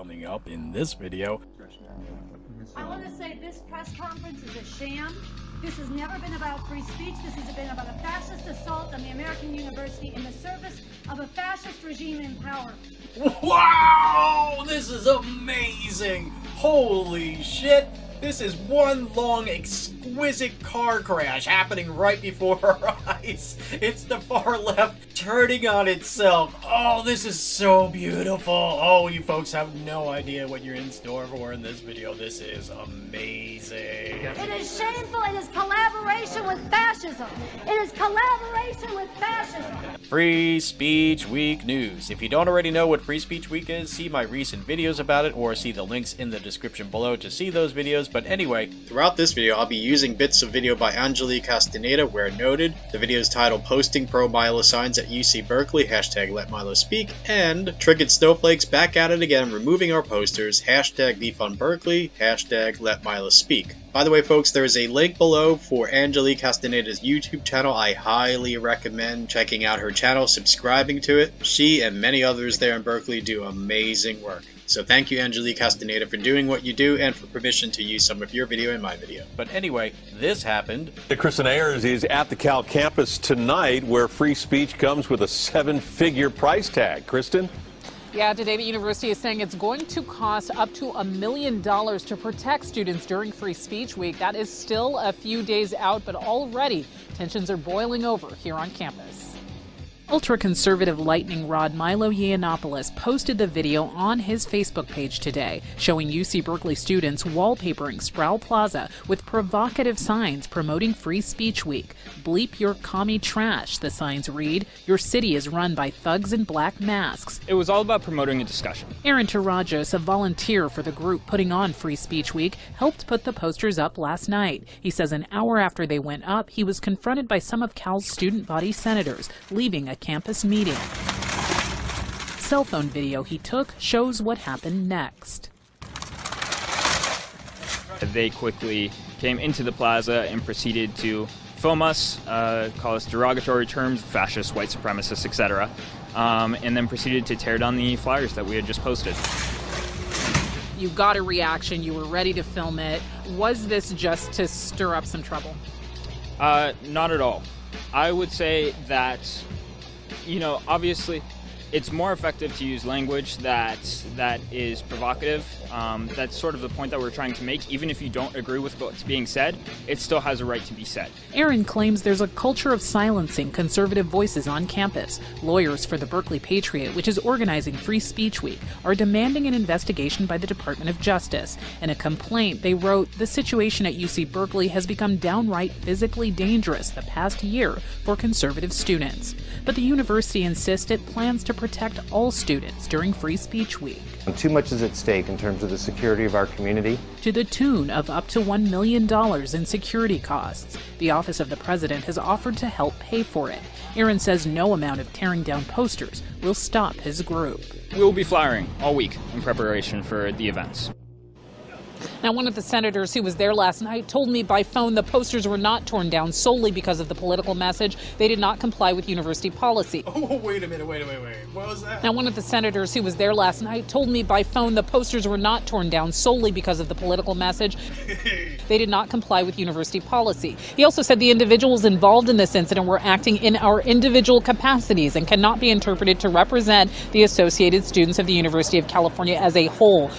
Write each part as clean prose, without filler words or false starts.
Coming up in this video, I want to say this press conference is a sham. This has never been about free speech. This has been about a fascist assault on the American university in the service of a fascist regime in power. wow, this is amazing. Holy shit. This is one long, exquisite car crash happening right before our eyes. It's the far left turning on itself. Oh, this is so beautiful. Oh, you folks have no idea what you're in store for in this video. This is amazing. It is shameful. It is collaboration with fascism. It is collaboration with fascism. Free Speech Week news. If you don't already know what Free Speech Week is, see my recent videos about it or see the links in the description below to see those videos. But anyway, throughout this video, I'll be using bits of video by Angelique Castaneda where noted. The video is titled Posting Pro-Milo Signs at UC Berkeley, hashtag Let Milo Speak, and Triggered Snowflakes back at it again, removing our posters, hashtag Defund Berkeley, hashtag Let Milo Speak. By the way, folks, there is a link below for Angelique Castaneda's YouTube channel. I highly recommend checking out her channel, subscribing to it. She and many others there in Berkeley do amazing work. So thank you, Angelique Castaneda, for doing what you do and for permission to use some of your video in my video. But anyway, this happened. Kristen Ayers is at the Cal campus tonight where free speech comes with a 7-figure price tag. Kristen? Yeah, today the university is saying it's going to cost up to $1 million to protect students during Free Speech Week. That is still a few days out, but already tensions are boiling over here on campus. Ultra-conservative lightning rod Milo Yiannopoulos posted the video on his Facebook page today, showing UC Berkeley students wallpapering Sproul Plaza with provocative signs promoting Free Speech Week. Bleep your commie trash, the signs read. Your city is run by thugs in black masks. It was all about promoting a discussion. Aaron Tarajos, a volunteer for the group putting on Free Speech Week, helped put the posters up last night. He says an hour after they went up, he was confronted by some of Cal's student body senators, leaving a campus meeting. Cell phone video he took shows what happened next. They quickly came into the plaza and proceeded to film us, call us derogatory terms, fascist, white supremacists, etc., and then proceeded to tear down the flyers that we had just posted. You got a reaction, you were ready to film it. Was this just to stir up some trouble? Not at all. I would say that, you know, obviously it's more effective to use language that is provocative. That's sort of the point that we're trying to make. Even if you don't agree with what's being said, it still has a right to be said. Aaron claims there's a culture of silencing conservative voices on campus. Lawyers for the Berkeley Patriot, which is organizing Free Speech Week, are demanding an investigation by the Department of Justice. In a complaint, they wrote, "The situation at UC Berkeley has become downright physically dangerous the past year for conservative students." But the university insists it plans to protect all students during Free Speech Week. Too much is at stake in terms of the security of our community. To the tune of up to $1 million in security costs. The Office of the President has offered to help pay for it. Aaron says no amount of tearing down posters will stop his group. We will be flyering all week in preparation for the events. Now, one of the senators who was there last night told me by phone the posters were not torn down solely because of the political message. They did not comply with university policy. Oh, wait a minute, wait. What was that? Now, one of the senators who was there last night told me by phone the posters were not torn down solely because of the political message. They did not comply with university policy. He also said the individuals involved in this incident were acting in our individual capacities and cannot be interpreted to represent the associated students of the University of California as a whole.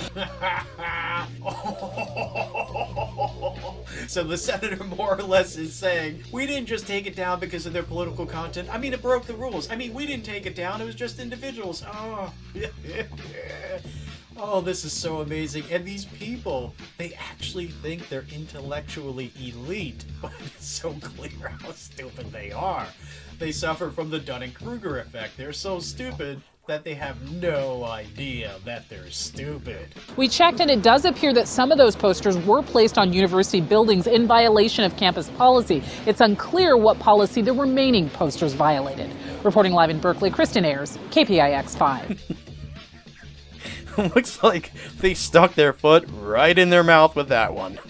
So the senator more or less is saying, we didn't just take it down because of their political content. I mean, it broke the rules. I mean, we didn't take it down. It was just individuals. Oh, oh, this is so amazing. And these people, they actually think they're intellectually elite, but it's so clear how stupid they are. They suffer from the Dunning-Kruger effect. They're so stupid that they have no idea that they're stupid. We checked, and it does appear that some of those posters were placed on university buildings in violation of campus policy. It's unclear what policy the remaining posters violated. Reporting live in Berkeley, Kristen Ayers, KPIX 5. Looks like they stuck their foot right in their mouth with that one.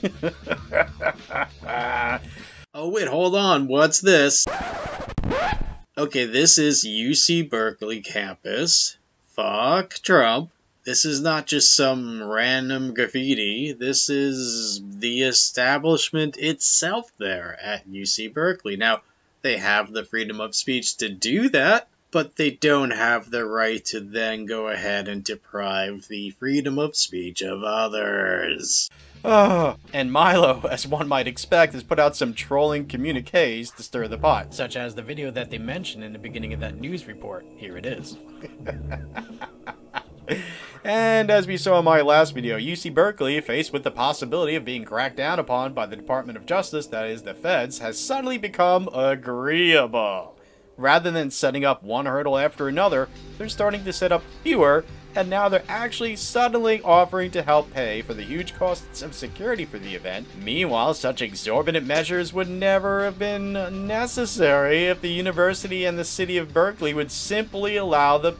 Oh wait, hold on, what's this? Okay, this is UC Berkeley campus. Fuck Trump. This is not just some random graffiti. This is the establishment itself there at UC Berkeley. Now, they have the freedom of speech to do that, but they don't have the right to then go ahead and deprive the freedom of speech of others. And Milo, as one might expect, has put out some trolling communiques to stir the pot, such as the video that they mentioned in the beginning of that news report. Here it is. And as we saw in my last video, UC Berkeley, faced with the possibility of being cracked down upon by the Department of Justice, that is the feds, has suddenly become agreeable. Rather than setting up one hurdle after another, they're starting to set up fewer, and now they're actually suddenly offering to help pay for the huge costs of security for the event. Meanwhile, such exorbitant measures would never have been necessary if the university and the city of Berkeley would simply allow the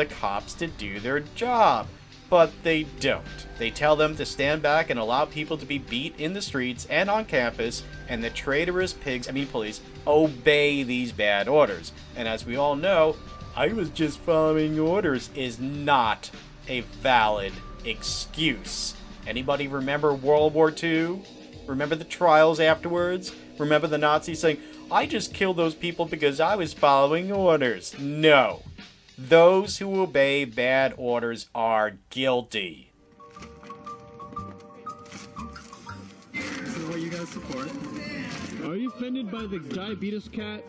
cops to do their job. But they don't. They tell them to stand back and allow people to be beat in the streets and on campus, and the traitorous police, obey these bad orders. And as we all know, I was just following orders is not a valid excuse. Anybody remember World War II? Remember the trials afterwards? Remember the Nazis saying, I just killed those people because I was following orders? No. Those who obey bad orders are guilty. So what you guys support? Are you offended by the diabetes cat?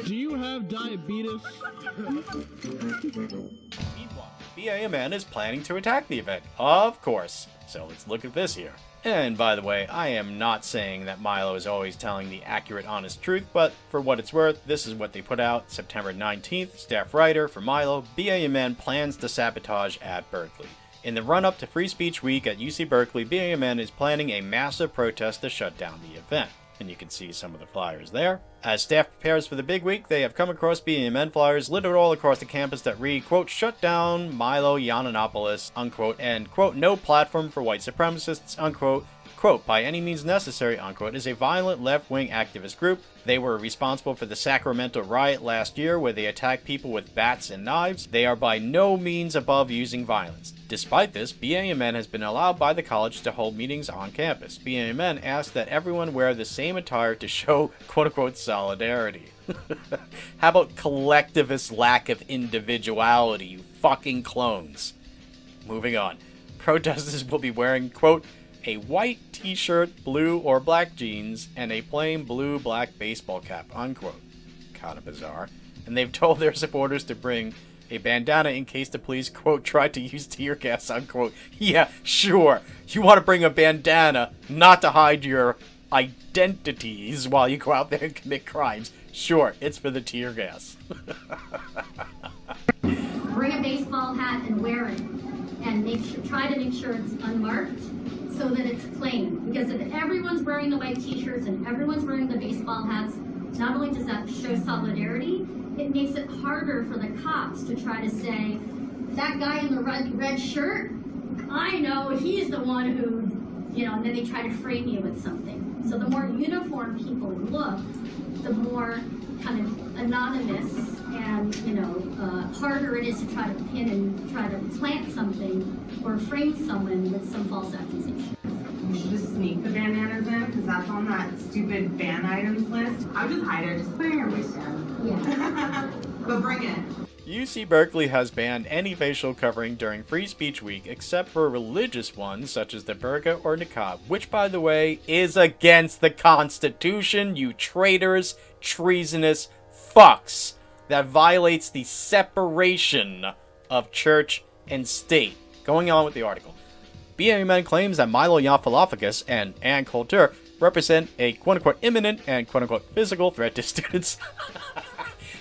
Do you have diabetes? Meanwhile, BAMN is planning to attack the event, of course. So let's look at this here. And by the way, I am not saying that Milo is always telling the accurate, honest truth, but for what it's worth, this is what they put out September 19th. Staff writer for Milo, BAMN plans to sabotage at Berkeley. In the run-up to Free Speech Week at UC Berkeley, BAMN is planning a massive protest to shut down the event. And you can see some of the flyers there. As staff prepares for the big week, they have come across BAMN flyers littered all across the campus that read, quote, shut down Milo Yiannopoulos, unquote, and, quote, no platform for white supremacists, unquote, quote, by any means necessary, unquote, is a violent left-wing activist group. They were responsible for the Sacramento riot last year where they attacked people with bats and knives. They are by no means above using violence. Despite this, BAMN has been allowed by the college to hold meetings on campus. BAMN asked that everyone wear the same attire to show, quote-unquote, solidarity. How about collectivist lack of individuality, you fucking clones? Moving on. Protesters will be wearing, quote, a white t-shirt, blue or black jeans, and a plain blue-black baseball cap, unquote. Kinda bizarre. And they've told their supporters to bring a bandana in case the police, quote, try to use tear gas, unquote. Yeah, sure. You want to bring a bandana, not to hide your identities while you go out there and commit crimes. Sure, it's for the tear gas. Bring a baseball hat and wear it. And try to make sure it's unmarked so that it's plain. Because if everyone's wearing the white t-shirts and everyone's wearing the baseball hats, not only does that show solidarity, it makes it harder for the cops to try to say, that guy in the red shirt, I know he's the one who, and then they try to frame you with something. So the more uniform people look, the more kind of anonymous and, harder it is to try to pin and try to plant something or frame someone with some false accusation. You should just sneak the bandanas in, because that's on that stupid ban items list. I would just hide it, just put it in your waistband. Yeah. But bring it. UC Berkeley has banned any facial covering during Free Speech Week except for religious ones such as the burqa or niqab, which, by the way, is against the Constitution, you traitors, treasonous fucks. That violates the separation of church and state. Going on with the article. BAMN claims that Milo Yiannopoulos and Ann Coulter represent a quote-unquote imminent and quote-unquote physical threat to students.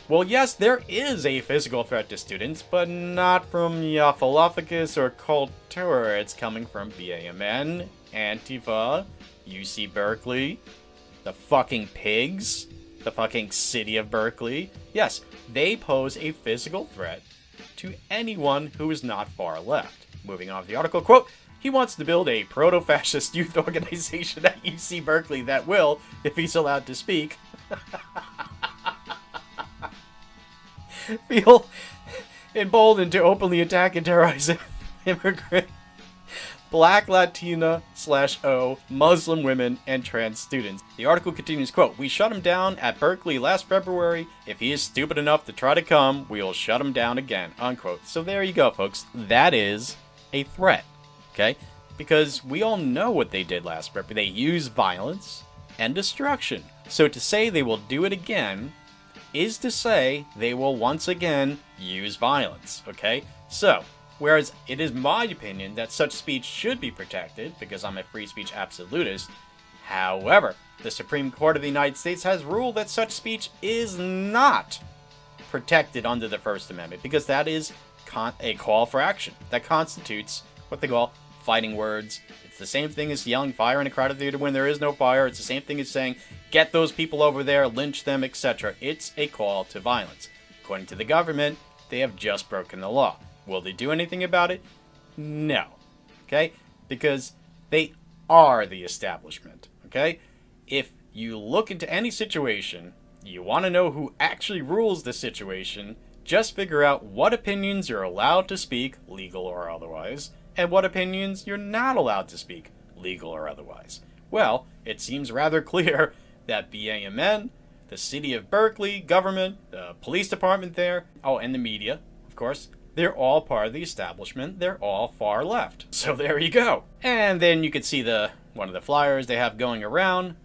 Well, yes, there is a physical threat to students, but not from Yiannopoulos or Coulter. It's coming from BAMN, Antifa, UC Berkeley, the fucking pigs, the fucking city of Berkeley. Yes, they pose a physical threat to anyone who is not far left. Moving on to the article, quote, he wants to build a proto-fascist youth organization at UC Berkeley that will, if he's allowed to speak, emboldened to openly attack and terrorize immigrant, Black, Latina/O, Muslim women, and trans students. The article continues, quote, "We shut him down at Berkeley last February. If he is stupid enough to try to come, we will shut him down again," unquote. So there you go, folks. That is a threat, okay? Because we all know what they did last February. They used violence and destruction. So to say they will do it again is to say they will once again use violence, okay? So, whereas it is my opinion that such speech should be protected, because I'm a free speech absolutist, however, the Supreme Court of the United States has ruled that such speech is not protected under the First Amendment, because that is a call for action. That constitutes what they call fighting words. It's the same thing as yelling fire in a crowded theater when there is no fire. It's the same thing as saying, get those people over there, lynch them, etc. It's a call to violence. According to the government, they have just broken the law. Will they do anything about it? No. Okay? Because they are the establishment. Okay? If you look into any situation, you want to know who actually rules the situation, just figure out what opinions you're allowed to speak, legal or otherwise, and what opinions you're not allowed to speak, legal or otherwise. Well, it seems rather clear that BAMN, the city of Berkeley, government, the police department there, oh, and the media, of course, they're all part of the establishment. They're all far left. So there you go. And then you can see one of the flyers they have going around.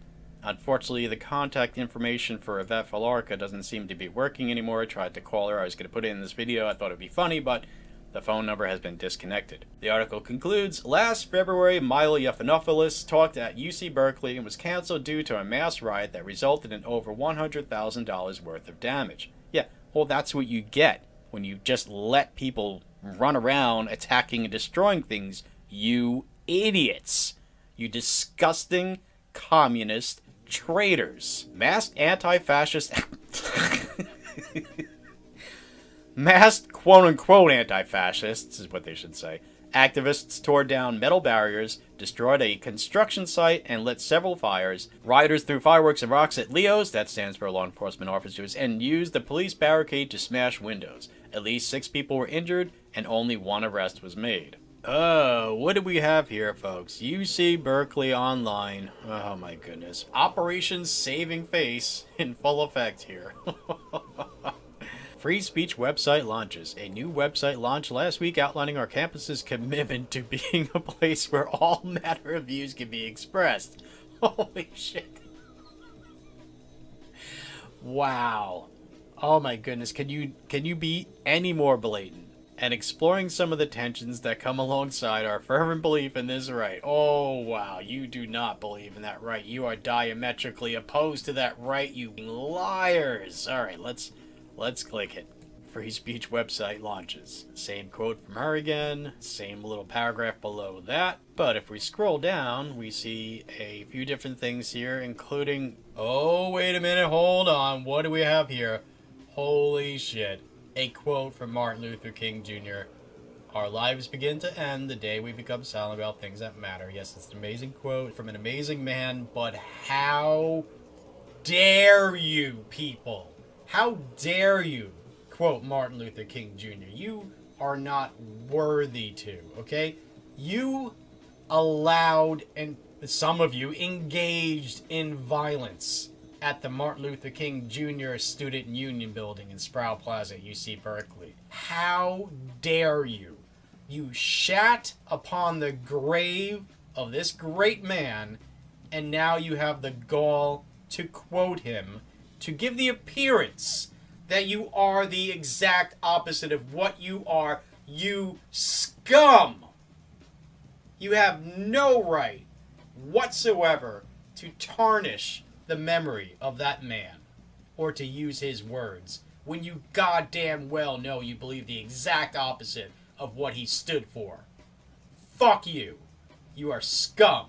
Unfortunately, the contact information for Yvette Falarca doesn't seem to be working anymore. I tried to call her. I was going to put it in this video. I thought it'd be funny, but the phone number has been disconnected. The article concludes, last February, Milo Yiannopoulos talked at UC Berkeley and was canceled due to a mass riot that resulted in over $100,000 worth of damage. Yeah, well, that's what you get when you just let people run around attacking and destroying things, you idiots. You disgusting communist traitors. Masked anti-fascist... Masked quote-unquote anti-fascists, is what they should say. Activists tore down metal barriers, destroyed a construction site, and lit several fires. Rioters threw fireworks and rocks at LEOs, that stands for law enforcement officers, and used the police barricade to smash windows. At least 6 people were injured, and only 1 arrest was made. What do we have here, folks? UC Berkeley Online. Oh my goodness. Operation Saving Face in full effect here. Free speech website launches. A new website launched last week outlining our campus's commitment to being a place where all matter of views can be expressed. Holy shit. Wow. Oh my goodness. Can you be any more blatant? And exploring some of the tensions that come alongside our fervent belief in this right. Oh, wow. You do not believe in that right. You are diametrically opposed to that right, you liars. All right, let's click it. Free speech website launches. Same quote from her again. Same little paragraph below that. But if we scroll down, we see a few different things here, including... Oh, wait a minute. Hold on. What do we have here? Holy shit. A quote from Martin Luther King Jr. Our lives begin to end the day we become silent about things that matter. Yes, it's an amazing quote from an amazing man, but how dare you, people? How dare you quote Martin Luther King Jr.? You are not worthy to, okay? You allowed, and some of you engaged in violence at the Martin Luther King Jr. Student Union Building in Sproul Plaza, UC Berkeley. How dare you? You shat upon the grave of this great man, and now you have the gall to quote him, to give the appearance that you are the exact opposite of what you are, you scum! You have no right whatsoever to tarnish the memory of that man, or to use his words, when you goddamn well know you believe the exact opposite of what he stood for. Fuck you. You are scum.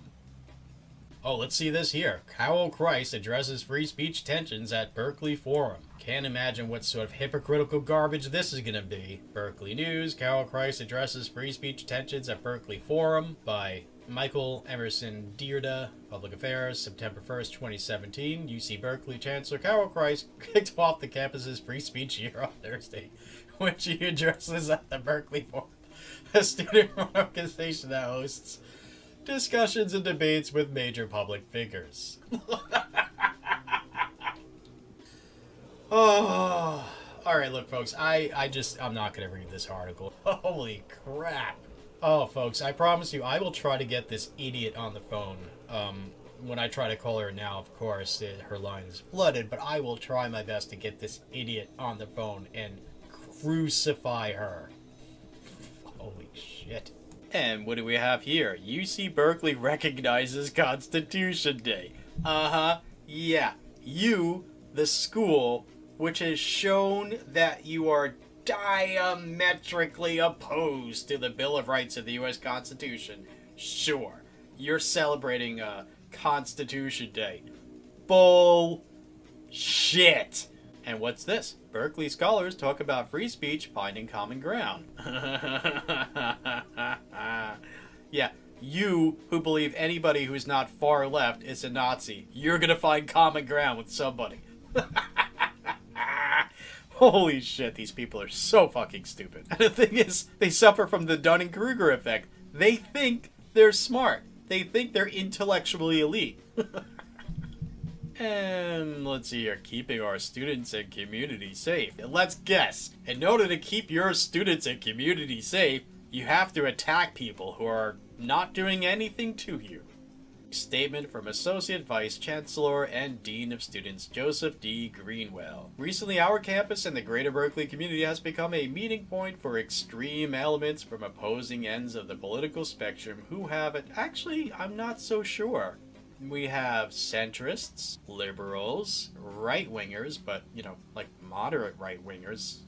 Oh, let's see this here. Carol Christ addresses free speech tensions at Berkeley Forum. Can't imagine what sort of hypocritical garbage this is gonna be. Berkeley News. Carol Christ addresses free speech tensions at Berkeley Forum by Michael Emerson Dierda, Public Affairs, September 1st, 2017. UC Berkeley Chancellor Carol Christ kicked off the campus's free speech year on Thursday which he addresses at the Berkeley Forum, a student organization that hosts discussions and debates with major public figures. Oh, alright, look, folks, I'm not going to read this article. Holy crap. Oh, folks, I promise you, I will try to get this idiot on the phone. When I try to call her now, of course, her line is flooded, but I will try my best to get this idiot on the phone and crucify her. Holy shit. And what do we have here? UC Berkeley recognizes Constitution Day. Yeah. You, the school, which has shown that you are diametrically opposed to the Bill of Rights of the U.S. Constitution. Sure, you're celebrating Constitution Day. Bullshit. And what's this? Berkeley scholars talk about free speech finding common ground. Yeah, you who believe anybody who's not far left is a Nazi, you're gonna find common ground with somebody. Holy shit, these people are so fucking stupid. And the thing is, they suffer from the Dunning-Kruger effect. They think they're smart. They think they're intellectually elite. And let's see here, keeping our students and community safe. And let's guess, in order to keep your students and community safe, you have to attack people who are not doing anything to you. Statement from Associate Vice Chancellor and Dean of Students Joseph D. Greenwell. Recently, our campus and the greater Berkeley community has become a meeting point for extreme elements from opposing ends of the political spectrum who have it. Actually, I'm not so sure. We have centrists, liberals, right-wingers, but, you know, like moderate right-wingers,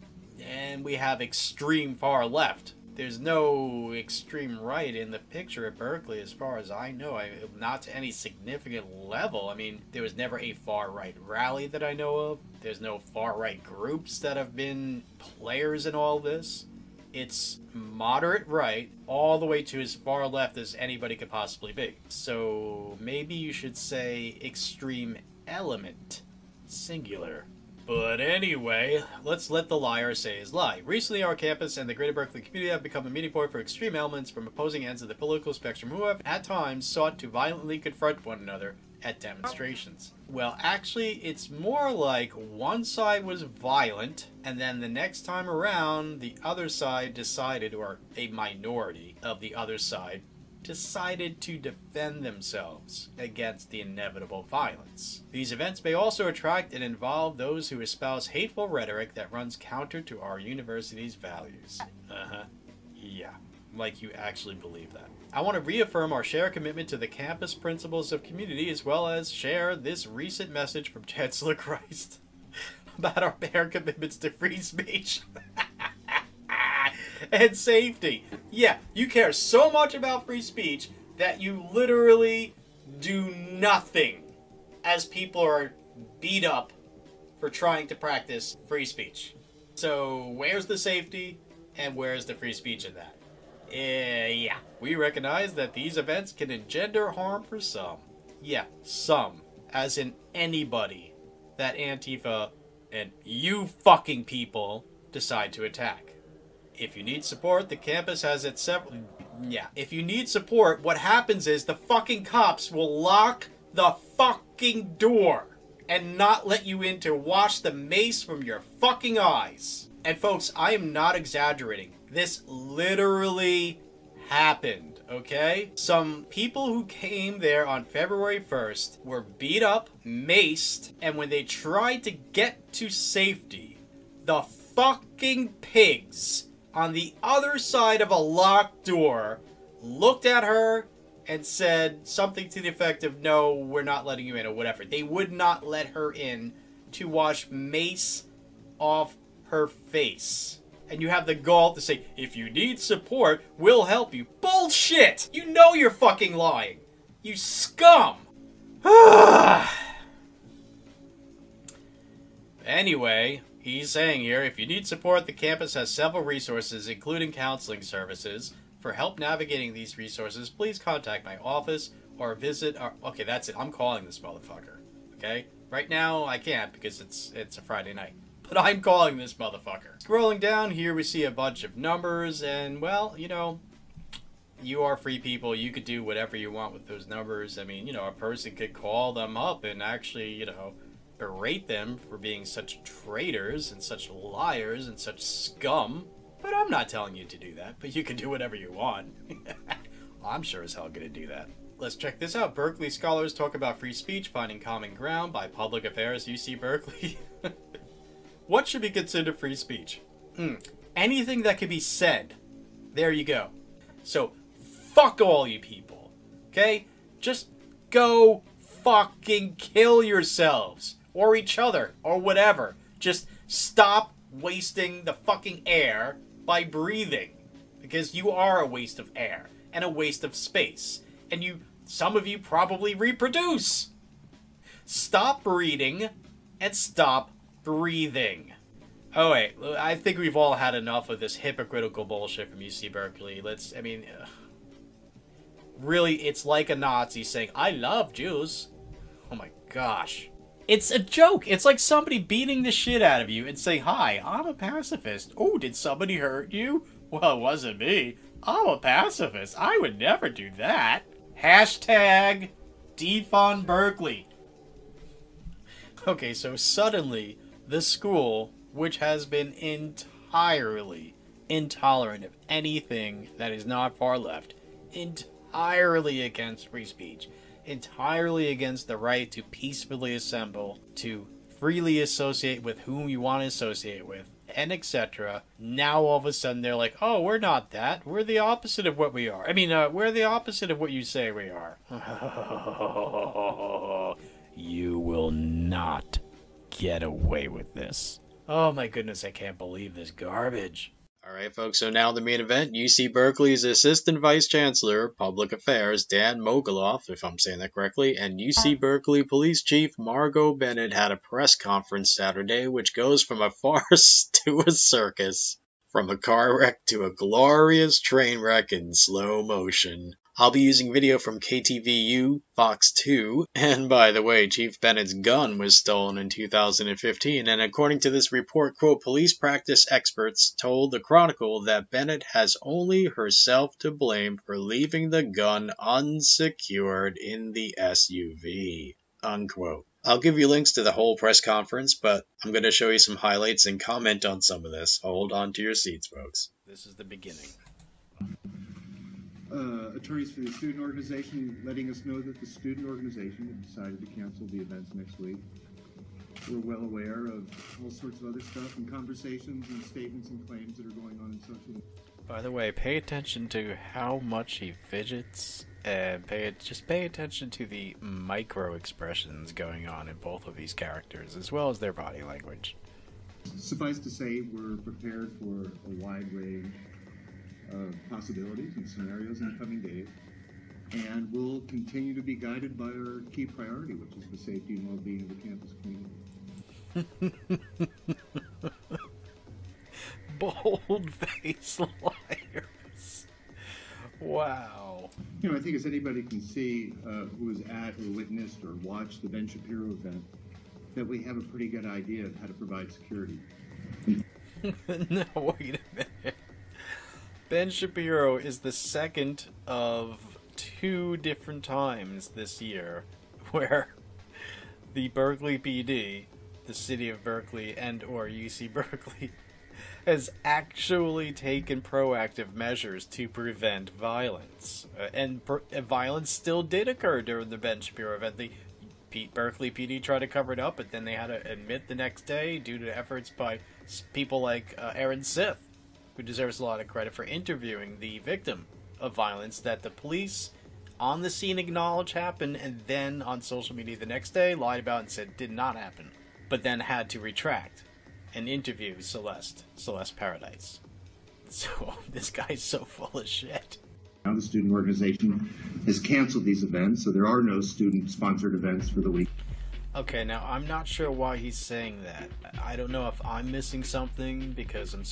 and we have extreme far left. There's no extreme right in the picture at Berkeley as far as I know, not to any significant level. I mean, there was never a far-right rally that I know of. There's no far-right groups that have been players in all this. It's moderate right all the way to as far left as anybody could possibly be. So maybe you should say extreme element, singular. But anyway, let's let the liar say his lie. Recently, our campus and the greater Berkeley community have become a meeting point for extreme elements from opposing ends of the political spectrum who have, at times, sought to violently confront one another at demonstrations. Well, actually, it's more like one side was violent, and then the next time around, the other side decided, or a minority of the other side, decided to defend themselves against the inevitable violence. These events may also attract and involve those who espouse hateful rhetoric that runs counter to our university's values. Yeah, like you actually believe that. I want to reaffirm our shared commitment to the campus principles of community, as well as share this recent message from Chancellor Christ about our bare commitments to free speech and safety. Yeah, you care so much about free speech that you literally do nothing as people are beat up for trying to practice free speech. So where's the safety and where's the free speech in that? Yeah. We recognize that these events can engender harm for some. Yeah, some. As in anybody that Antifa and you fucking people decide to attack. If you need support, the campus has its several... Yeah. If you need support, what happens is the fucking cops will lock the fucking door and not let you in to wash the mace from your fucking eyes. And folks, I am not exaggerating. This literally happened, okay? Some people who came there on February 1st were beat up, maced, and when they tried to get to safety, the fucking pigs on the other side of a locked door looked at her and said something to the effect of, no, we're not letting you in, or whatever. They would not let her in to wash mace off her face. And you have the gall to say, if you need support, we'll help you. Bullshit! You know you're fucking lying. You scum! Anyway, he's saying here, if you need support, the campus has several resources, including counseling services. For help navigating these resources, please contact my office or visit our... Okay, that's it. I'm calling this motherfucker. Okay? Right now, I can't because it's a Friday night. but I'm calling this motherfucker. Scrolling down here, we see a bunch of numbers, and, well, you know, you are free people. You could do whatever you want with those numbers. I mean, you know, a person could call them up and actually, you know, berate them for being such traitors and such liars and such scum. But I'm not telling you to do that, but you can do whatever you want. I'm sure as hell gonna do that. Let's check this out. Berkeley scholars talk about free speech, finding common ground by Public Affairs, UC Berkeley. What should be considered free speech? Anything that can be said. There you go. So, fuck all you people. Okay? Just go fucking kill yourselves. Or each other. Or whatever. Just stop wasting the fucking air by breathing. Because you are a waste of air. And a waste of space. And some of you probably reproduce. Stop breeding. And stop breathing. Oh wait, I think we've all had enough of this hypocritical bullshit from UC Berkeley. Really, it's like a Nazi saying, I love Jews. Oh my gosh. It's a joke. It's like somebody beating the shit out of you and saying, hi, I'm a pacifist. Oh, did somebody hurt you? Well, it wasn't me. I'm a pacifist. I would never do that. Hashtag defund Berkeley. Okay, so suddenly, the school, which has been entirely intolerant of anything that is not far left, entirely against free speech, entirely against the right to peacefully assemble, to freely associate with whom you want to associate with, and etc. Now all of a sudden they're like, oh, we're not that. We're the opposite of what we are. We're the opposite of what you say we are. You will not get away with this. Oh my goodness, I can't believe this garbage. Alright folks, so now the main event. UC Berkeley's Assistant Vice Chancellor, Public Affairs, Dan Moguloff, if I'm saying that correctly, and UC Berkeley Police Chief Margot Bennett had a press conference Saturday, which goes from a farce to a circus. From a car wreck to a glorious train wreck in slow motion. I'll be using video from KTVU, Fox 2, and by the way, Chief Bennett's gun was stolen in 2015, and according to this report, quote, police practice experts told the Chronicle that Bennett has only herself to blame for leaving the gun unsecured in the SUV, unquote. I'll give you links to the whole press conference, but I'm going to show you some highlights and comment on some of this. Hold on to your seats, folks. This is the beginning. Attorneys for the student organization letting us know that the student organization had decided to cancel the events next week. We're well aware of all sorts of other stuff and conversations and statements and claims that are going on in social media. By the way, pay attention to how much he fidgets, and just pay attention to the micro expressions going on in both of these characters, as well as their body language. Suffice to say, we're prepared for a wide range of possibilities and scenarios in the coming days, and we'll continue to be guided by our key priority, which is the safety and well-being of the campus community. Bold-faced liars. Wow. You know, I think as anybody can see who was at or witnessed or watched the Ben Shapiro event, that we have a pretty good idea of how to provide security. No, wait a minute. Ben Shapiro is the second of 2 different times this year where the Berkeley PD, the city of Berkeley and or UC Berkeley, has actually taken proactive measures to prevent violence. And violence still did occur during the Ben Shapiro event. The Berkeley PD tried to cover it up, but then they had to admit the next day due to efforts by people like Aaron Sith, who deserves a lot of credit for interviewing the victim of violence that the police on the scene acknowledged happened, and then on social media the next day lied about and said did not happen, but then had to retract and interview Celeste Paradise. So this guy's so full of shit. Now the student organization has canceled these events, so there are no student-sponsored events for the week. Okay, now I'm not sure why he's saying that. I don't know if I'm missing something because I'm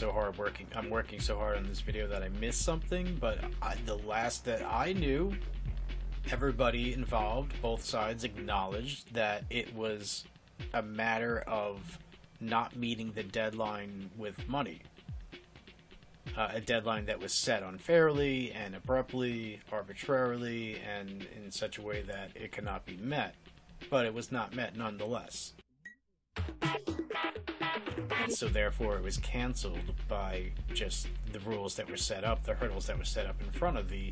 working so hard on this video that I missed something, but the last that I knew, everybody involved, both sides, acknowledged that it was a matter of not meeting the deadline with money. A deadline that was set unfairly and abruptly, arbitrarily, and in such a way that it cannot be met. But it was not met nonetheless. So therefore it was canceled by just the rules that were set up, the hurdles that were set up in front of the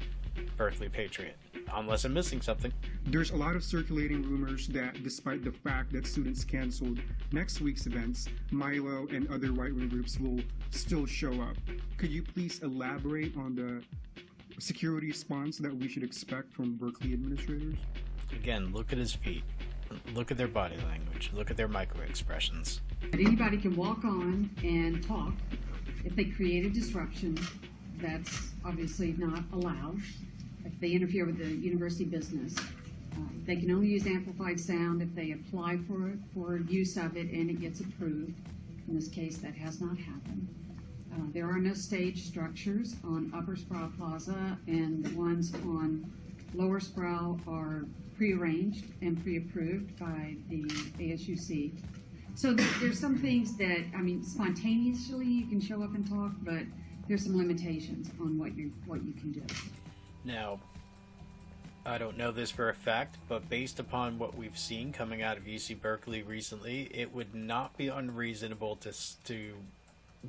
Berkeley Patriot. Unless I'm missing something. There's a lot of circulating rumors that despite the fact that students canceled next week's events, Milo and other right-wing groups will still show up. Could you please elaborate on the security response that we should expect from Berkeley administrators? Again, look at his feet. Look at their body language. Look at their micro-expressions. Anybody can walk on and talk. If they create a disruption, that's obviously not allowed. If they interfere with the university business, they can only use amplified sound if they apply for use of it and it gets approved. In this case, that has not happened. There are no stage structures on Upper Sproul Plaza, and the ones on Lower Sproul are prearranged and pre-approved by the ASUC. So there's some things that, I mean, spontaneously you can show up and talk, but there's some limitations on what you can do. Now, I don't know this for a fact, but based upon what we've seen coming out of UC Berkeley recently, it would not be unreasonable to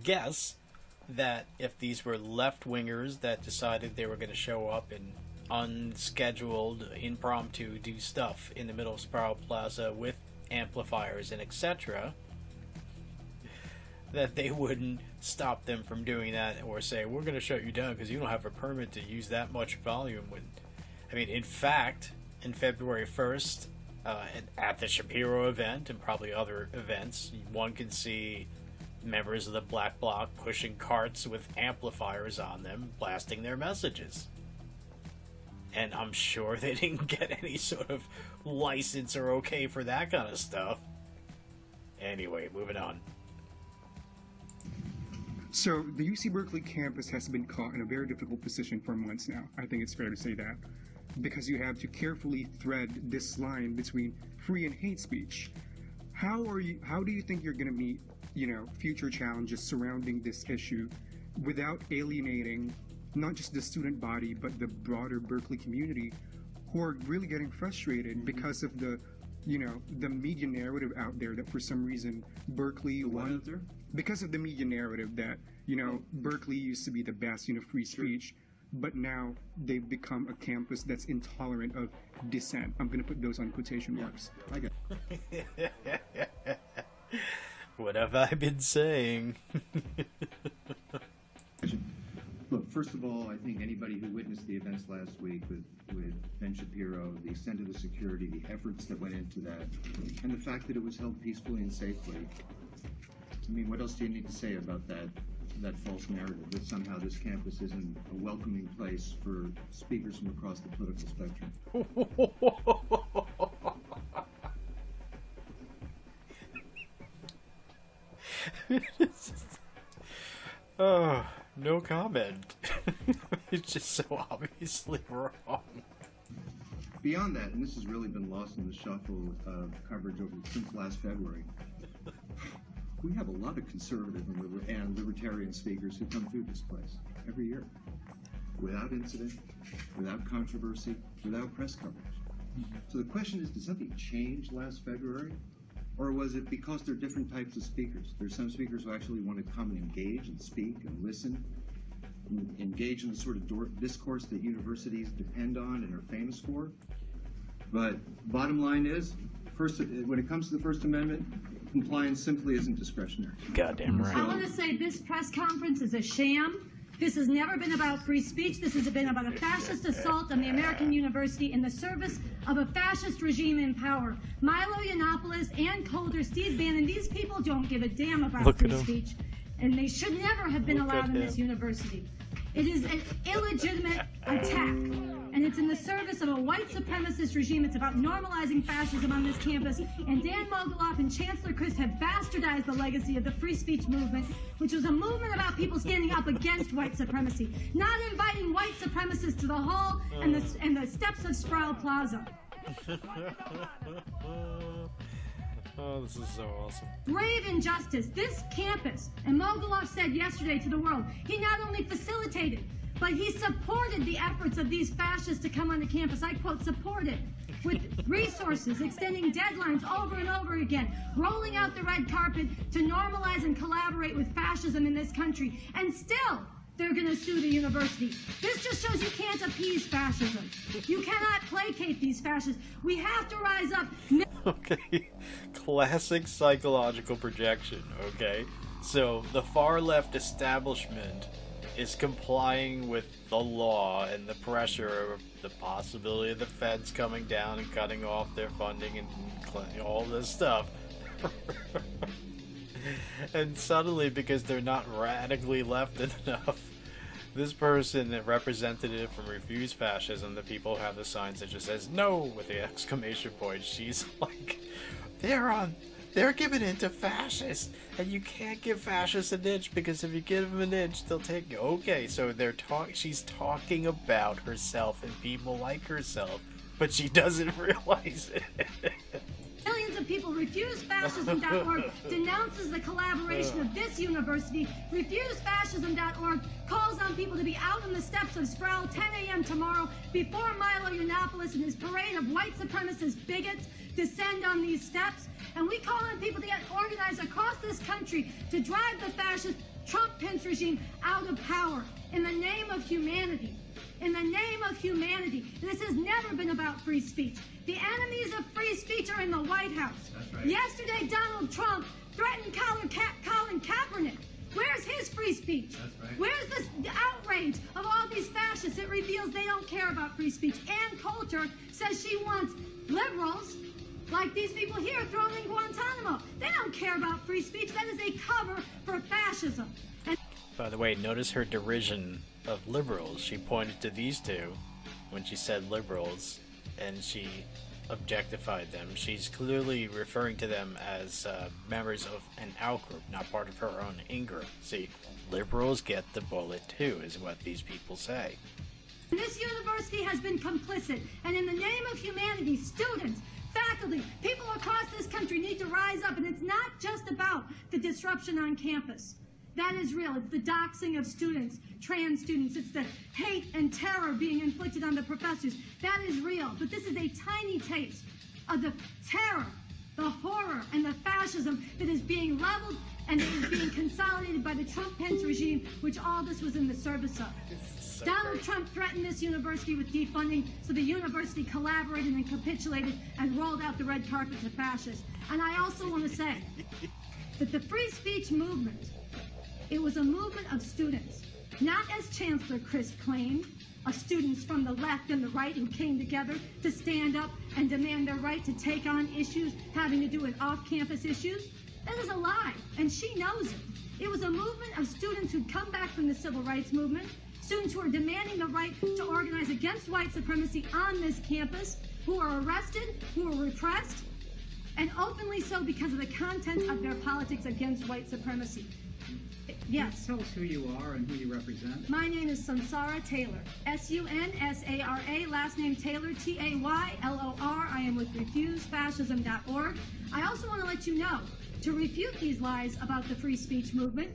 guess that if these were left-wingers that decided they were going to show up and unscheduled, impromptu do stuff in the middle of Sproul Plaza with amplifiers and etc., that they wouldn't stop them from doing that or say, we're going to shut you down because you don't have a permit to use that much volume. I mean, in fact, in February 1st, at the Shapiro event and probably other events, one can see members of the Black Bloc pushing carts with amplifiers on them, blasting their messages. And I'm sure they didn't get any sort of license or okay for that kind of stuff. Anyway, moving on. So the UC Berkeley campus has been caught in a very difficult position for months now. I think it's fair to say that. Because you have to carefully thread this line between free and hate speech. How do you think you're going to meet, future challenges surrounding this issue without alienating not just the student body, but the broader Berkeley community who are really getting frustrated because of the media narrative out there that for some reason Berkeley won, because of the media narrative that, Berkeley used to be the bastion of free speech, but now they've become a campus that's intolerant of dissent. I'm going to put those on quotation marks. I got What have I been saying? Look, first of all, I think anybody who witnessed the events last week with Ben Shapiro, the extent of the security, the efforts that went into that, and the fact that it was held peacefully and safely. I mean, what else do you need to say about that false narrative that somehow this campus isn't a welcoming place for speakers from across the political spectrum? Oh, no comment. It's just so obviously wrong. Beyond that, and this has really been lost in the shuffle of coverage since last February, we have a lot of conservative and libertarian speakers who come through this place every year, without incident, without controversy, without press coverage. So the question is, did something change last February? Or was it because there are different types of speakers? There's some speakers who actually want to come and engage and speak and listen, and engage in the sort of discourse that universities depend on and are famous for. But bottom line is, when it comes to the First Amendment, compliance simply isn't discretionary. Goddamn right. I want to say this press conference is a sham. This has never been about free speech. This has been about a fascist assault on the American university in the service of a fascist regime in power. Milo Yiannopoulos, Ann Coulter, Steve Bannon, these people don't give a damn about free speech, and they should never have been allowed in this university. It is an illegitimate attack, and it's in the service of a white supremacist regime. It's about normalizing fascism on this campus, and Dan Mogulof and Chancellor Christ have bastardized the legacy of the free speech movement, which was a movement about people standing up against white supremacy, not inviting white supremacists to the hall and the steps of Sproul Plaza. Oh, this is so awesome. Grave injustice. This campus, and Mogilov said yesterday to the world, he not only facilitated, but he supported the efforts of these fascists to come on the campus. I quote, supported, with resources, extending deadlines over and over again, rolling out the red carpet to normalize and collaborate with fascism in this country. And still, they're going to sue the university. This just shows you can't appease fascism. You cannot placate these fascists. We have to rise up. Okay, classic psychological projection, okay? So, the far left establishment is complying with the law and the pressure of the possibility of the feds coming down and cutting off their funding and all this stuff. And suddenly, because they're not radically left enough, this person, a representative from Refuse Fascism, the people have the signs that just says no with the exclamation point. She's like, they're giving in to fascists, and you can't give fascists an inch, because if you give them an inch, they'll take you. Okay, so she's talking about herself and people like herself, but she doesn't realize it. Millions of people. RefuseFascism.org denounces the collaboration of this university. RefuseFascism.org calls on people to be out on the steps of Sproul 10 a.m. tomorrow before Milo Yiannopoulos and his parade of white supremacist bigots descend on these steps. And we call on people to get organized across this country to drive the fascist Trump-Pence regime out of power in the name of humanity. In the name of humanity. This has never been about free speech. The enemies of free speech are in the White House. That's right. Yesterday, Donald Trump threatened Colin Kaepernick. Where's his free speech? That's right. Where's this outrage of all these fascists? It reveals they don't care about free speech. Ann Coulter says she wants liberals like these people here thrown in Guantanamo. They don't care about free speech. That is a cover for fascism. And by the way, notice her derision of liberals. She pointed to these two when she said liberals, and she objectified them. She's clearly referring to them as members of an out-group, not part of her own in-group. See, liberals get the bullet too, is what these people say. This university has been complicit, and in the name of humanity, students, faculty, people across this country need to rise up, and it's not just about the disruption on campus. That is real. It's the doxing of students, trans students. It's the hate and terror being inflicted on the professors. That is real. But this is a tiny taste of the terror, the horror, and the fascism that is being leveled and that is being consolidated by the Trump-Pence regime, which all this was in the service of. So Donald Trump threatened this university with defunding, so the university collaborated and capitulated and rolled out the red carpet to fascists. And I also want to say that the free speech movement, it was a movement of students, not as Chancellor Christ claimed, of students from the left and the right who came together to stand up and demand their right to take on issues having to do with off-campus issues. That is a lie, and she knows it. It was a movement of students who'd come back from the civil rights movement, students who are demanding the right to organize against white supremacy on this campus, who are arrested, who are repressed, and openly so because of the content of their politics against white supremacy. Yes. Tell us who you are and who you represent. My name is Sunsara Taylor. S-U-N-S-A-R-A, last name Taylor, T-A-Y-L-O-R. I am with RefuseFascism.org. I also want to let you know, to refute these lies about the free speech movement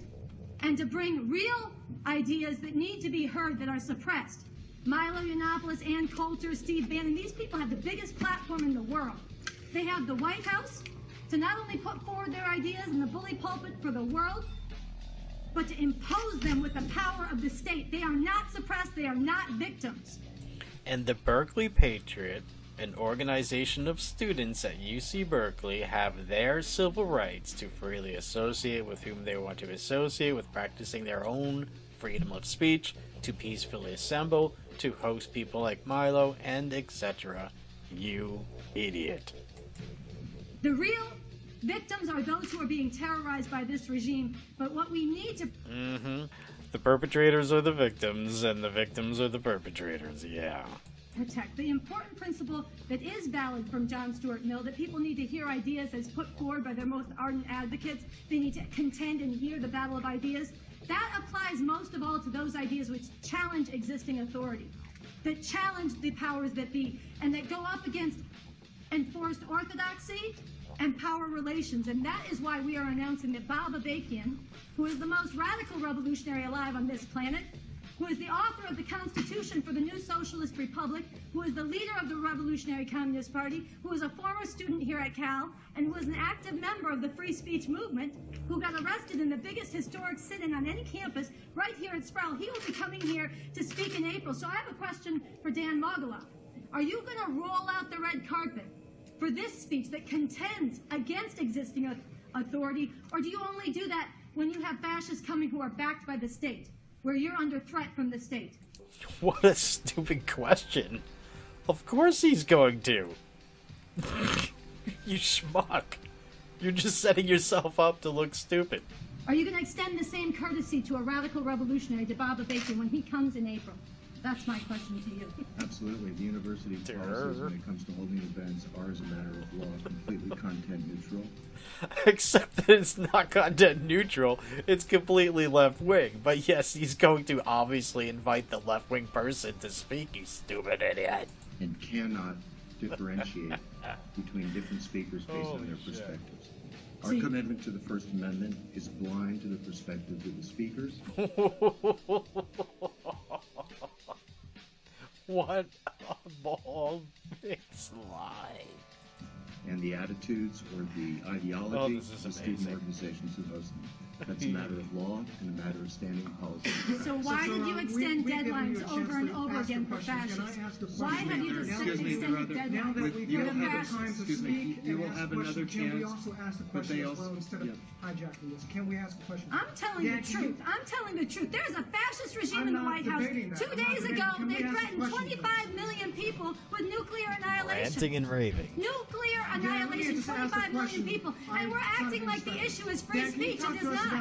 and to bring real ideas that need to be heard that are suppressed. Milo Yiannopoulos, Ann Coulter, Steve Bannon, these people have the biggest platform in the world. They have the White House to not only put forward their ideas in the bully pulpit for the world, but to impose them with the power of the state. They are not suppressed. They are not victims. And the Berkeley Patriot, an organization of students at UC Berkeley, have their civil rights to freely associate with whom they want to associate, with practicing their own freedom of speech, to peacefully assemble, to host people like Milo, and etc. You idiot. The real victims are those who are being terrorized by this regime, but what we need to... The perpetrators are the victims, and the victims are the perpetrators, yeah. Protect. The important principle that is valid from John Stuart Mill, that people need to hear ideas as put forward by their most ardent advocates. They need to contend and hear the battle of ideas. That applies most of all to those ideas which challenge existing authority, that challenge the powers that be, and that go up against enforced orthodoxy and power relations. And that is why we are announcing that Bob Abakian, who is the most radical revolutionary alive on this planet, who is the author of the Constitution for the new Socialist Republic, who is the leader of the Revolutionary Communist Party, who is a former student here at Cal, and who is an active member of the free speech movement, who got arrested in the biggest historic sit-in on any campus right here at Sproul. He will be coming here to speak in April. So I have a question for Dan Mogilov. Are you going to roll out the red carpet for this speech that contends against existing authority, or do you only do that when you have fascists coming who are backed by the state, where you're under threat from the state? What a stupid question. Of course he's going to. You schmuck. You're just setting yourself up to look stupid. Are you going to extend the same courtesy to a radical revolutionary, to Bob Abakian, when he comes in April? That's my question to you. Absolutely. The university policies when it comes to holding events are, as a matter of law, completely content neutral. Except that it's not content neutral, it's completely left-wing. But yes, he's going to obviously invite the left-wing person to speak, you stupid idiot. And cannot differentiate between different speakers based on their perspectives. Our commitment to the First Amendment is blind to the perspectives of the speakers. What a bald faced lie. And the attitudes or the ideology of the student organizations who host them. That's a matter of law and a matter of standing policy. So why did you extend deadlines over and over again for fascists? Why have you extended deadlines for fascists? Excuse me, you will have another chance. Can we also ask the question as well instead of hijacking this? Can we ask a question? I'm telling the truth. I'm telling the truth. There's a fascist regime in the White House. 2 days ago, they threatened 25 million people with nuclear annihilation. Ranting and raving. Nuclear annihilation, 25 million people. And we're acting like the issue is free speech. It is not.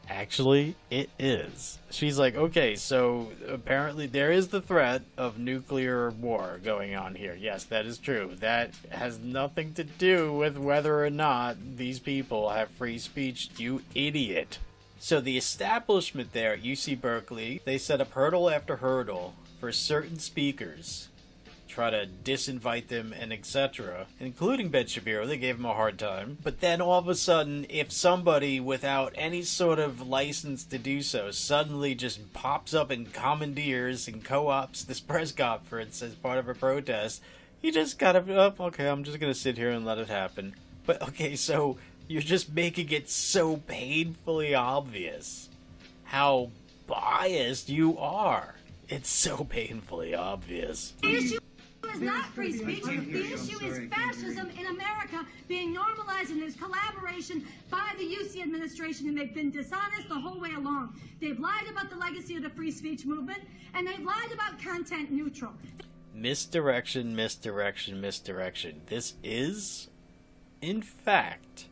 Actually, it is. She's like, okay, so apparently there is the threat of nuclear war going on here. Yes, that is true. That has nothing to do with whether or not these people have free speech, you idiot. So the establishment there at UC Berkeley, they set up hurdle after hurdle for certain speakers, try to disinvite them and etc., including Ben Shapiro. They gave him a hard time. But then all of a sudden, if somebody without any sort of license to do so suddenly just pops up and commandeers and co-ops this press conference as part of a protest, you just gotta, oh, okay, I'm just gonna sit here and let it happen. But okay, so you're just making it so painfully obvious how biased you are. It's so painfully obvious. The issue is not free speech. The issue is fascism in America being normalized, and there's collaboration by the UC administration, and they've been dishonest the whole way along. They've lied about the legacy of the free speech movement, and they've lied about content neutral. Misdirection, misdirection, misdirection. This is, in fact,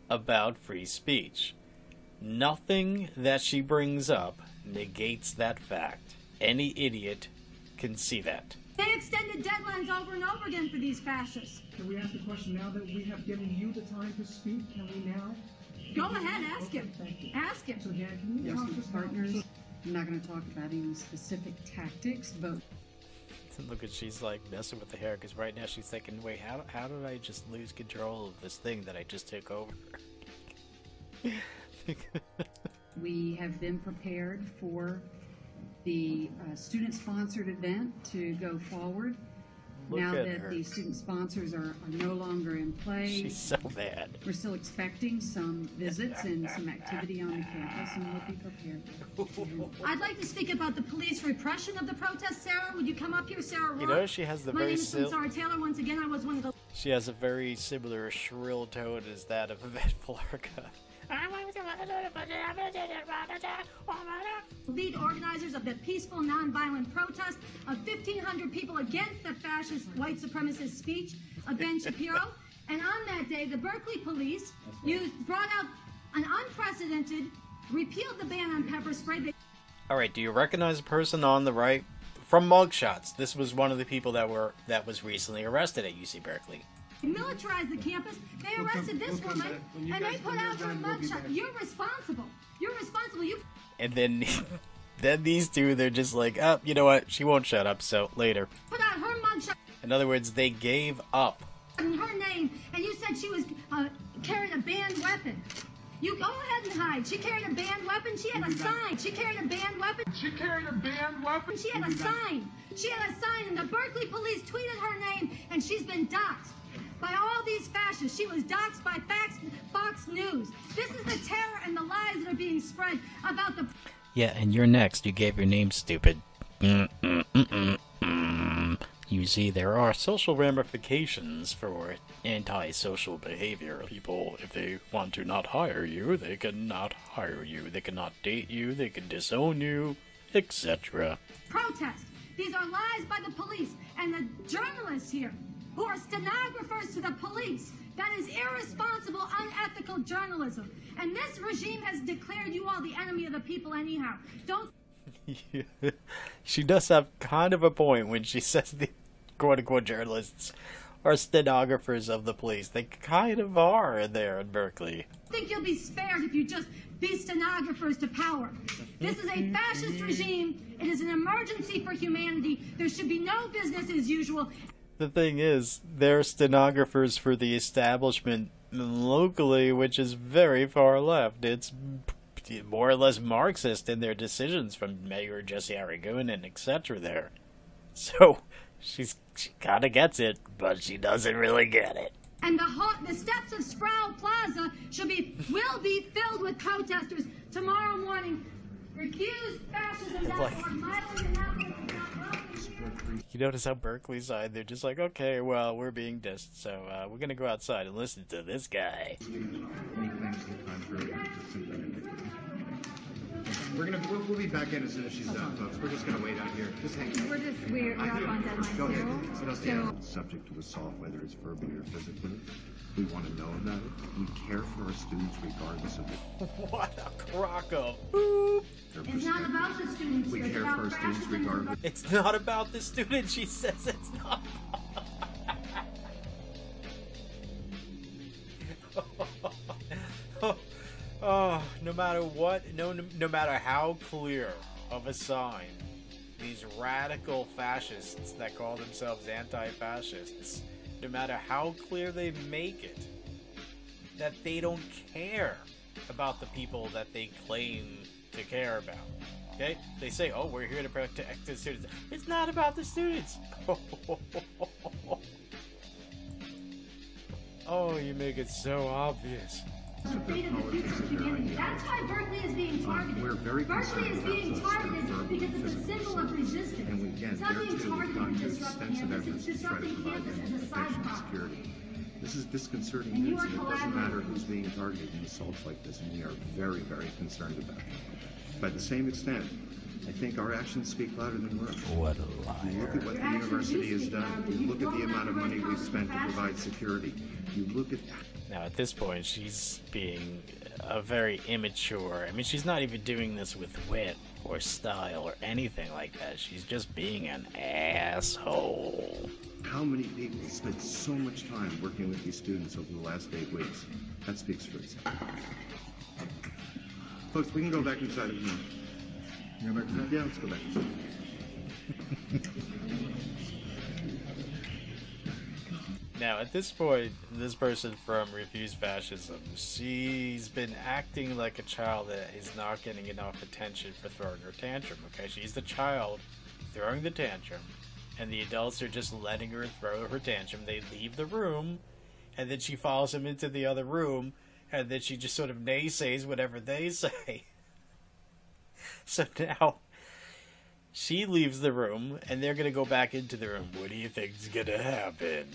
about free speech. Nothing that she brings up negates that fact. Any idiot can see that. They extended deadlines over and over again for these fascists. Can we ask the question now that we have given you the time to speak? Can we now? Go ahead, ask him. Ask him. So, Dan, can you talk to partners? I'm not going to talk about any specific tactics, but look at, she's like messing with the hair, because right now she's thinking, wait, how did I just lose control of this thing that I just took over? we have been prepared for the student-sponsored event to go forward. Look now at that her. the student sponsors are no longer in play. She's so bad. We're still expecting some visits and some activity on the campus, and we'll be prepared. I'd like to speak about the police repression of the protest. Sarah, would you come up here, Sarah Rourke? You know, she has the My very name is Sarah Taylor. Once again, I was one of the... She has a very similar shrill tone as that of Yvette Flarka. lead organizers of the peaceful, nonviolent protest of 1,500 people against the fascist white supremacist speech of Ben Shapiro. And on that day, the Berkeley police brought out an unprecedented, repealed the ban on pepper spray. Alright, do you recognize a person on the right? From mugshots, this was one of the people that was recently arrested at UC Berkeley. They militarized the campus. They arrested this woman, and they put out her mugshot. You're responsible. You're responsible. You. And then, then these two, they're just like, oh, you know what? She won't shut up. So later. Put out her mugshot. In other words, they gave up in her name, and you said she was carrying a banned weapon. You go ahead and hide. She carried a banned weapon. She had a sign. She carried a banned weapon. She carried a banned weapon. She had a sign. She had a sign, and the Berkeley police tweeted her name, and she's been doxxed by all these fascists. She was doxxed by Fox News. This is the terror and the lies that are being spread about the... Yeah, and you're next. You gave your name, stupid. You see, there are social ramifications for antisocial behavior. People, if they want to not hire you, they cannot hire you. They cannot date you, they can disown you, etc. Protest. These are lies by the police and the journalists here who are stenographers to the police. That is irresponsible, unethical journalism. And this regime has declared you all the enemy of the people anyhow. Don't... She does have kind of a point when she says the quote-unquote journalists are stenographers of the police. They kind of are there in Berkeley. I think you'll be spared if you just be stenographers to power. This is a fascist regime. It is an emergency for humanity. There should be no business as usual. The thing is, they're stenographers for the establishment locally, which is very far left. It's more or less Marxist in their decisions, from Mayor Jesse Aragon and etc. there. So she kind of gets it, but she doesn't really get it. And the steps of Sproul Plaza will be filled with protesters tomorrow morning. Recuse fascism. You notice how Berkeley side, they're just like, okay, well, we're being dissed, so we're gonna go outside and listen to this guy. We'll be back in as soon as she's done, folks. We're just gonna wait out here. Just hang on. We're up on deadline Go ahead. too. Subject to assault, whether it's verbally or physically. We want to know about it. We care for our students regardless of it. What a crock of boop. It's not about the students. We care for our students regardless. It's not about the students, she says it's not. Oh, no matter what, no matter how clear of a sign these radical fascists that call themselves anti-fascists, no matter how clear they make it, that they don't care about the people that they claim to care about. Okay? They say, oh, we're here to protect the students. It's not about the students. Oh, you make it so obvious. That's why Berkeley is being targeted. We're very Berkeley is being targeted because it's a symbol of resistance. And again, it's not being targeted to disrupt campus. It's disrupting campus as a side product. This is disconcerting news, and it doesn't matter who's being targeted in assaults like this, and we are very, very concerned about it. By the same extent, I think our actions speak louder than words. What a liar. You look at what the university has done. You look at the amount of money we've spent to provide security. You look at that. Now, at this point, she's being a very immature. I mean, she's not even doing this with wit or style or anything like that. She's just being an asshole. How many people spent so much time working with these students over the last 8 weeks? That speaks for itself. Folks, we can go back inside of the room. You go back inside? Yeah, let's go back inside. Now, at this point, this person from Refuse Fascism, she's been acting like a child that is not getting enough attention for throwing her tantrum, okay? She's the child throwing the tantrum, and the adults are just letting her throw her tantrum. They leave the room, and then she follows them into the other room, and then she just sort of naysays whatever they say. So now, she leaves the room, and they're going to go back into the room. What do you think's going to happen?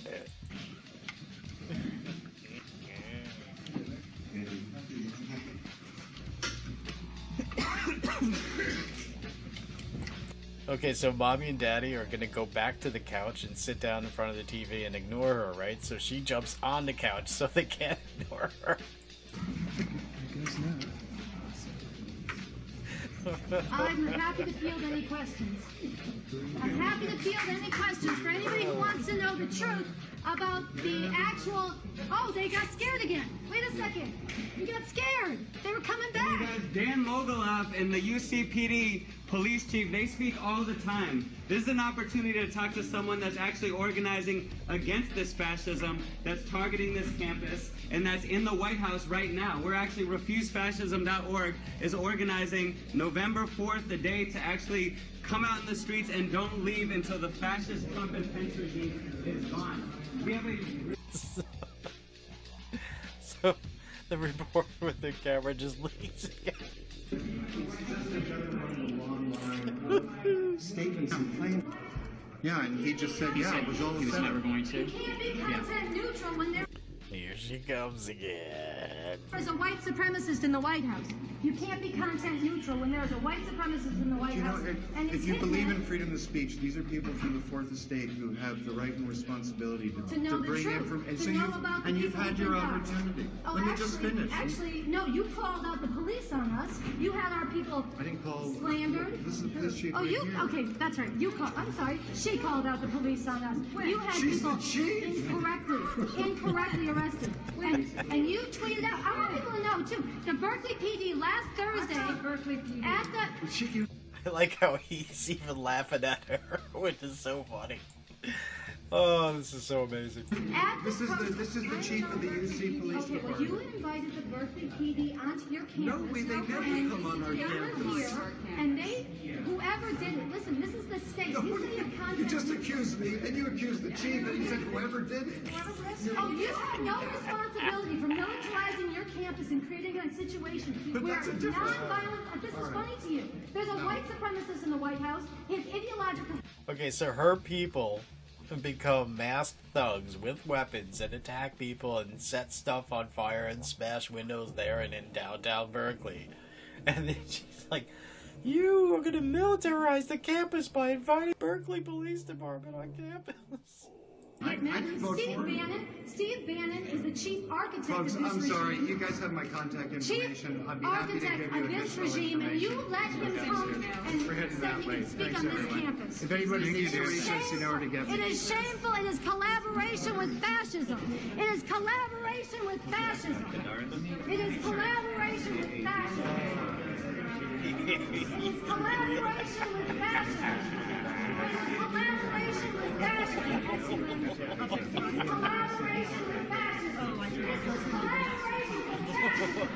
Okay, so mommy and daddy are going to go back to the couch and sit down in front of the TV and ignore her, right? So she jumps on the couch so they can't ignore her. I'm happy to field any questions. I'm happy to field any questions for anybody who wants to know the truth about the actual, oh, they got scared again. Wait a second. You got scared. They were coming back. You guys, Dan Mogulof and the UCPD police chief, they speak all the time. This is an opportunity to talk to someone that's actually organizing against this fascism, that's targeting this campus, and that's in the White House right now. We're actually, refusefascism.org is organizing November 4th, the day to actually come out in the streets and don't leave until the fascist Trump and Pence regime is gone. We have a... So, the reporter with the camera just leaves again. Statements and claims. Yeah, and he just said, yeah, it was all he was never going to. You can't be content neutral when there. Here she comes again. There's a white supremacist in the White House. You can't be content neutral when there's a white supremacist in the White House. If you believe in freedom of speech, these are people from the Fourth Estate who have the right and responsibility to know the bring truth, information. And you've had your opportunity. Oh, Let me just finish. Actually, no, you called out the police on us. You had our people slandered. This is this chief. Oh, right you? here. Okay, that's right. You called. I'm sorry. She called out the police on us. You had people incorrectly arrested. And you tweeted out. I want people to know too. The Berkeley PD last Thursday at the. I like how he's even laughing at her, which is so funny. Oh, this is so amazing. This is the chief of the UC Police Okay, well, Department. you invited the Berkeley PD onto your campus. No, they never come on our campus. Here, and whoever did it, listen, this is the state. No, You say your content. you just accused me, and you accused the chief, and you said whoever did it. Oh, you have no responsibility for militarizing your campus and creating a situation where nonviolent. This is funny to you. There's a white supremacist in the White House. His ideological. Okay, so her people become masked thugs with weapons and attack people and set stuff on fire and smash windows there and in downtown Berkeley. And then she's like, you are going to militarize the campus by inviting Berkeley Police Department on campus. Steve Bannon is the chief architect Folks, of this I'm regime. sorry. You guys have my contact information. I'd be happy to give you Of this additional regime, and you information. let him come and We're heading say that he way. can speak Thanks, on this everyone. campus. If anybody It needs your is research, you know where to get me. It is shameful. It is collaboration with fascism. It is collaboration with fascism. It is collaboration with fascism. It is collaboration with fascism. It is collaboration with fascism. Collaboration with fascism. This is collaboration with fascism.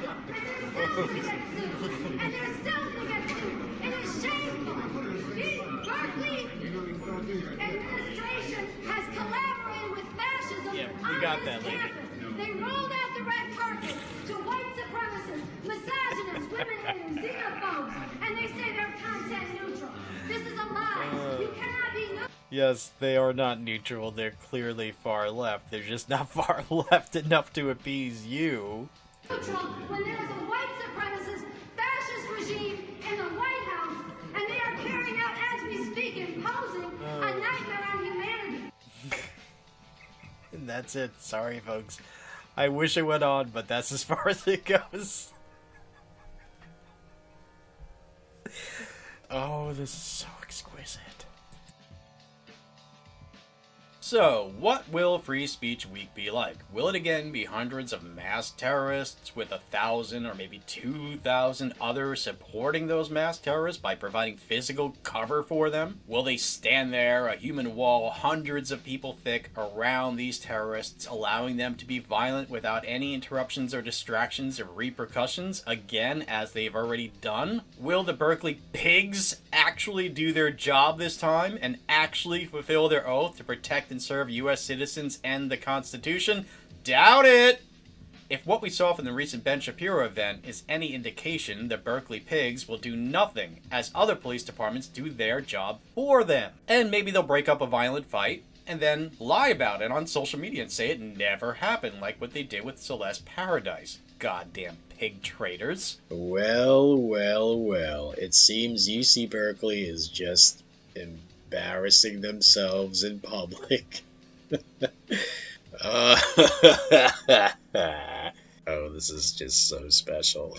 And they're still going to get sued. It is shameful. The Berkeley administration has collaborated with fascism we got that, lady. campus. They rolled out the red carpet to white supremacists, misogynists, women haters, xenophobes, and they say they're content neutral. This is a lie. You cannot be neutral. Yes, they are not neutral. They're clearly far left. They're just not far left enough to appease you. When there is a white supremacist fascist regime in the White House, and they are carrying out, as we speak, imposing a nightmare on humanity. And that's it. Sorry, folks. I wish it went on, but that's as far as it goes. Oh, this is so exquisite. So, what will Free Speech Week be like? Will it again be hundreds of mass terrorists with 1,000 or maybe 2,000 others supporting those mass terrorists by providing physical cover for them? Will they stand there, a human wall hundreds of people thick, around these terrorists, allowing them to be violent without any interruptions or distractions or repercussions, again, as they've already done? Will the Berkeley pigs actually do their job this time and actually fulfill their oath to protect and serve U.S. citizens and the Constitution? Doubt it! If what we saw from the recent Ben Shapiro event is any indication, the Berkeley pigs will do nothing as other police departments do their job for them. And maybe they'll break up a violent fight and then lie about it on social media and say it never happened, like what they did with Celeste Paradise. Goddamn pig traitors. Well, well, well. It seems UC Berkeley is just embarrassing themselves in public. Oh, this is just so special.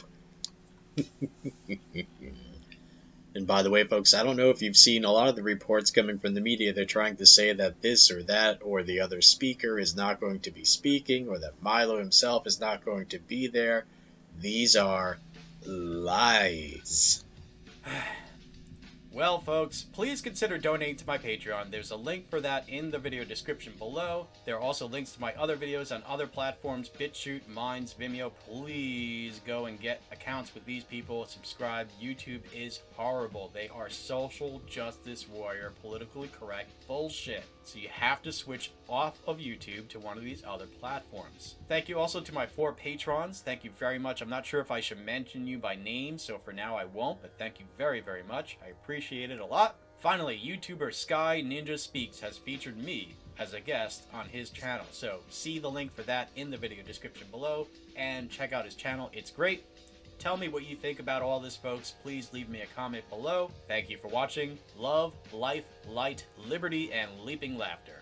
And by the way, folks, I don't know if you've seen a lot of the reports coming from the media. They're trying to say that this or that or the other speaker is not going to be speaking, or that Milo himself is not going to be there. These are lies. Well, folks, please consider donating to my Patreon. There's a link for that in the video description below. There are also links to my other videos on other platforms, BitChute, Minds, Vimeo. Please go and get accounts with these people. Subscribe. YouTube is horrible. They are social justice warrior, politically correct bullshit. So you have to switch off of YouTube to one of these other platforms. Thank you also to my 4 patrons. Thank you very much. I'm not sure if I should mention you by name, so for now I won't, but thank you very, very much. I appreciate it a lot. Finally, YouTuber Sky Ninja Speaks has featured me as a guest on his channel, so see the link for that in the video description below, and check out his channel. It's great. Tell me what you think about all this, folks. Please leave me a comment below. Thank you for watching. Love, life, light, liberty, and leaping laughter.